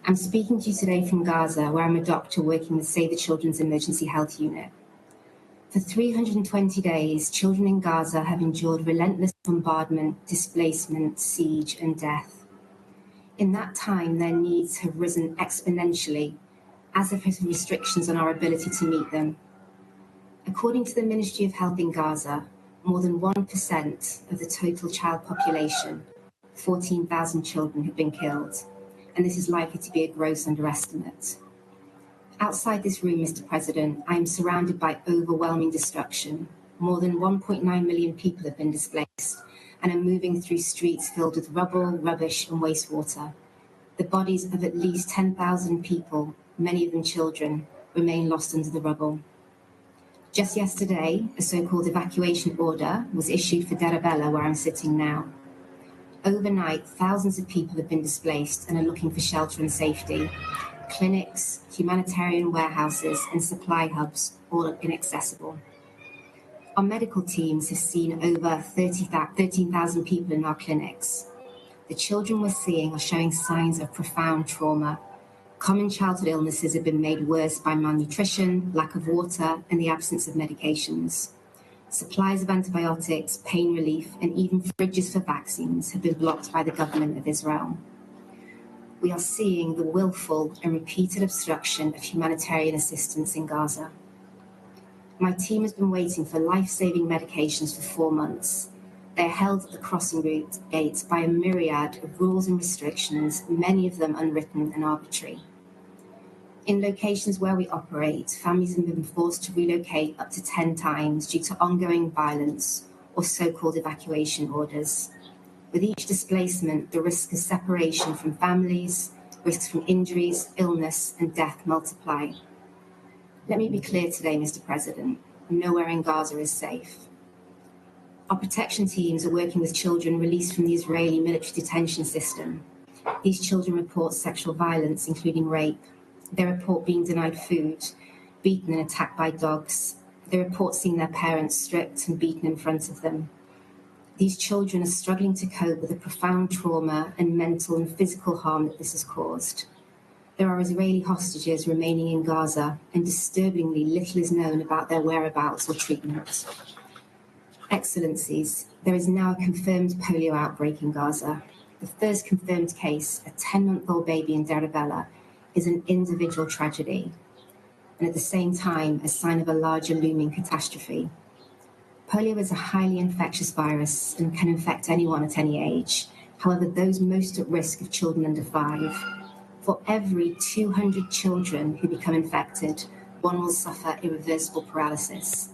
I'm speaking to you today from Gaza, where I'm a doctor working with Save the Children's Emergency Health Unit. For 320 days, children in Gaza have endured relentless bombardment, displacement, siege, and death. In that time, their needs have risen exponentially, as have restrictions on our ability to meet them. According to the Ministry of Health in Gaza, more than 1% of the total child population, 14,000 children, have been killed, and this is likely to be a gross underestimate. Outside this room, Mr. President, I am surrounded by overwhelming destruction. More than 1.9 million people have been displaced and are moving through streets filled with rubble, rubbish, and wastewater. The bodies of at least 10,000 people, many of them children, remain lost under the rubble. Just yesterday, a so-called evacuation order was issued for Darabella, where I'm sitting now. Overnight, thousands of people have been displaced and are looking for shelter and safety. Clinics, humanitarian warehouses, and supply hubs, all inaccessible. Our medical teams have seen over 13,000 people in our clinics. The children we're seeing are showing signs of profound trauma. Common childhood illnesses have been made worse by malnutrition, lack of water, and the absence of medications. Supplies of antibiotics, pain relief, and even fridges for vaccines have been blocked by the government of Israel. We are seeing the willful and repeated obstruction of humanitarian assistance in Gaza. My team has been waiting for life-saving medications for 4 months. They are held at the crossing gates by a myriad of rules and restrictions, many of them unwritten and arbitrary. In locations where we operate, families have been forced to relocate up to 10 times due to ongoing violence or so-called evacuation orders. With each displacement, the risk of separation from families, risks from injuries, illness, and death multiply. Let me be clear today, Mr. President, nowhere in Gaza is safe. Our protection teams are working with children released from the Israeli military detention system. These children report sexual violence, including rape. They report being denied food, beaten and attacked by dogs. They report seeing their parents stripped and beaten in front of them. These children are struggling to cope with the profound trauma and mental and physical harm that this has caused. There are Israeli hostages remaining in Gaza, and disturbingly little is known about their whereabouts or treatment. Excellencies, there is now a confirmed polio outbreak in Gaza. The first confirmed case, a 10-month-old baby in Darabella, is an individual tragedy, and at the same time, a sign of a larger looming catastrophe. Polio is a highly infectious virus and can infect anyone at any age. However, those most at risk are children under 5. For every 200 children who become infected, one will suffer irreversible paralysis.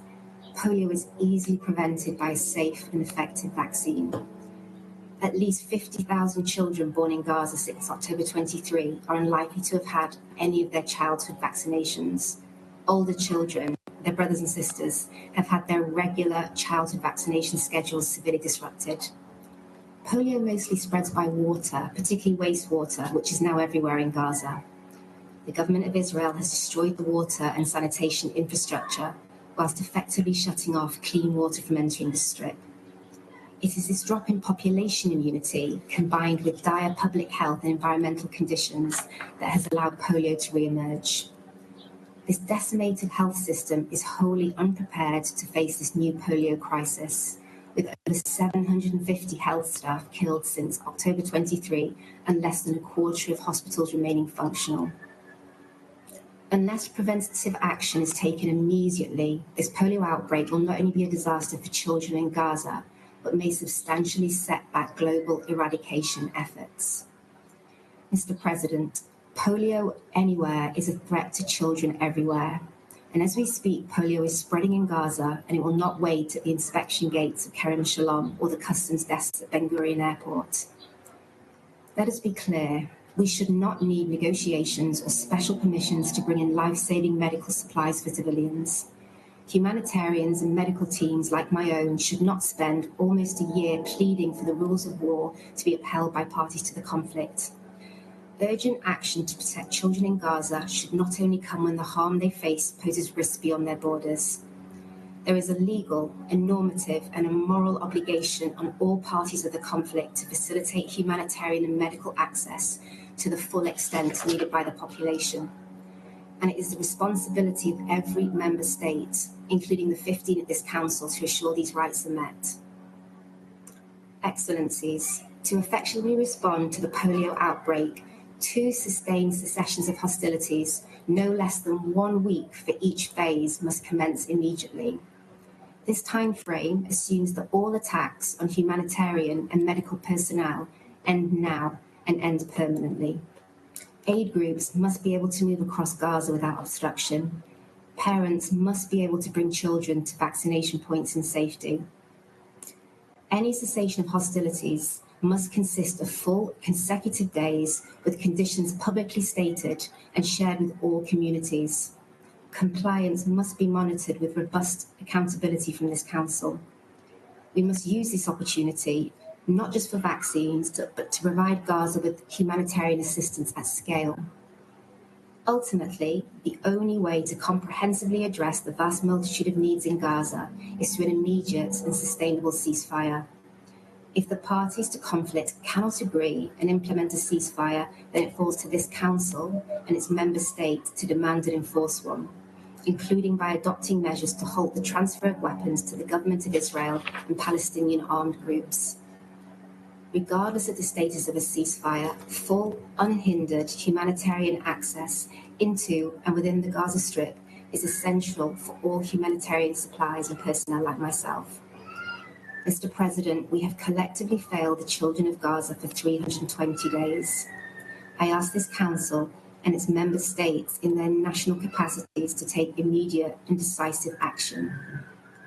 Polio is easily prevented by a safe and effective vaccine. At least 50,000 children born in Gaza since October 23 are unlikely to have had any of their childhood vaccinations. Older children, their brothers and sisters, have had their regular childhood vaccination schedules severely disrupted. Polio mostly spreads by water, particularly wastewater, which is now everywhere in Gaza. The government of Israel has destroyed the water and sanitation infrastructure, whilst effectively shutting off clean water from entering the strip. It is this drop in population immunity, combined with dire public health and environmental conditions, that has allowed polio to re-emerge. This decimated health system is wholly unprepared to face this new polio crisis, with over 750 health staff killed since October 23 and less than a quarter of hospitals remaining functional. Unless preventative action is taken immediately, this polio outbreak will not only be a disaster for children in Gaza, but may substantially set back global eradication efforts. Mr. President, polio anywhere is a threat to children everywhere. And as we speak, polio is spreading in Gaza, and it will not wait at the inspection gates of Kerem Shalom or the customs desks at Ben Gurion Airport. Let us be clear. We should not need negotiations or special permissions to bring in life-saving medical supplies for civilians. Humanitarians and medical teams like my own should not spend almost a year pleading for the rules of war to be upheld by parties to the conflict. Urgent action to protect children in Gaza should not only come when the harm they face poses risks beyond their borders. There is a legal, a normative, and a moral obligation on all parties of the conflict to facilitate humanitarian and medical access to the full extent needed by the population. And it is the responsibility of every member state, including the 15 at this council, to assure these rights are met. Excellencies, to effectively respond to the polio outbreak, 2 sustained sessions of hostilities, no less than 1 week for each phase, must commence immediately. This time frame assumes that all attacks on humanitarian and medical personnel end now and end permanently. Aid groups must be able to move across Gaza without obstruction. Parents must be able to bring children to vaccination points in safety. Any cessation of hostilities must consist of full consecutive days with conditions publicly stated and shared with all communities. Compliance must be monitored with robust accountability from this council. We must use this opportunity, not just for vaccines, but to provide Gaza with humanitarian assistance at scale. Ultimately, the only way to comprehensively address the vast multitude of needs in Gaza is through an immediate and sustainable ceasefire. If the parties to conflict cannot agree and implement a ceasefire, then it falls to this council and its member states to demand and enforce one, including by adopting measures to halt the transfer of weapons to the government of Israel and Palestinian armed groups. Regardless of the status of a ceasefire, full, unhindered humanitarian access into and within the Gaza Strip is essential for all humanitarian supplies and personnel like myself. Mr. President, we have collectively failed the children of Gaza for 320 days. I ask this Council and its member states in their national capacities to take immediate and decisive action.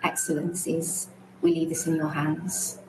Excellencies, we leave this in your hands.